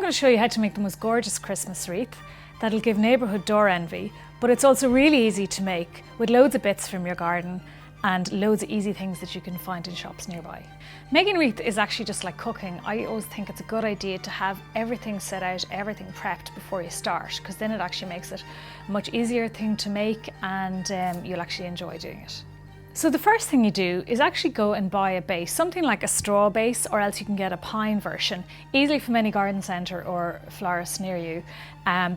going to show you how to make the most gorgeous Christmas wreath that'll give neighbourhood door envy, but it's also really easy to make with loads of bits from your garden and loads of easy things that you can find in shops nearby. Making a wreath is actually just like cooking. I always think it's a good idea to have everything set out, everything prepped before you start, because then it actually makes it a much easier thing to make and you'll actually enjoy doing it. So the first thing you do is actually go and buy a base, something like a straw base, or else you can get a pine version, easily from any garden centre or florist near you.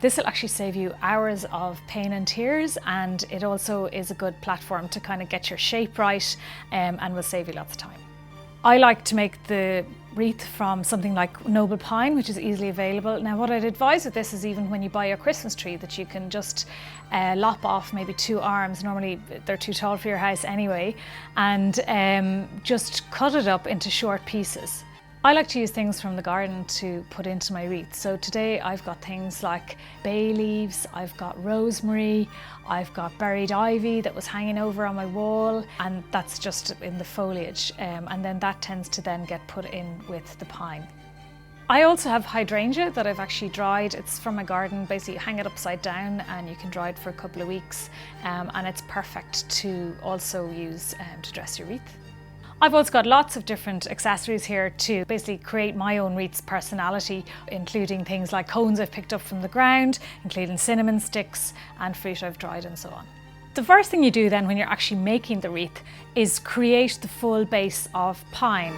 This will actually save you hours of pain and tears, and it also is a good platform to kind of get your shape right and will save you lots of time. I like to make the wreath from something like noble pine, which is easily available. Now what I'd advise with this is, even when you buy your Christmas tree, that you can just lop off maybe 2 arms. Normally they're too tall for your house anyway, and just cut it up into short pieces. I like to use things from the garden to put into my wreath. So today I've got things like bay leaves, I've got rosemary, I've got buried ivy that was hanging over on my wall, and that's just in the foliage. And then that tends to then get put in with the pine. I also have hydrangea that I've actually dried. It's from my garden. Basically you hang it upside down and you can dry it for a couple of weeks. And it's perfect to also use to dress your wreath. I've also got lots of different accessories here to basically create my own wreath's personality, including things like cones I've picked up from the ground, including cinnamon sticks and fruit I've dried and so on. The first thing you do then when you're actually making the wreath is create the full base of pine.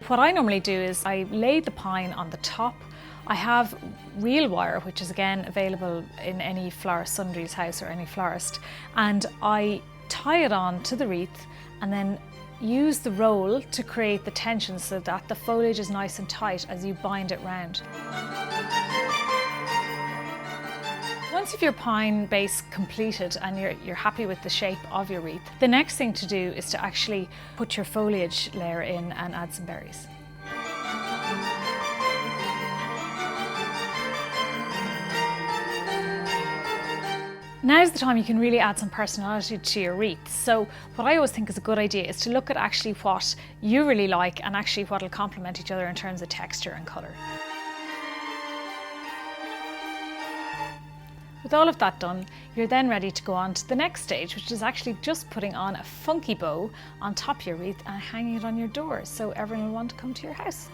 What I normally do is I lay the pine on the top. I have reel wire, which is again available in any florist sundries house or any florist, and I tie it on to the wreath and then use the roll to create the tension so that the foliage is nice and tight as you bind it round. Once you've your pine base completed and you're happy with the shape of your wreath, the next thing to do is to actually put your foliage layer in and add some berries. Now's the time you can really add some personality to your wreath. So what I always think is a good idea is to look at actually what you really like and actually what will complement each other in terms of texture and colour. With all of that done, you're then ready to go on to the next stage, which is actually just putting on a funky bow on top of your wreath and hanging it on your door so everyone will want to come to your house.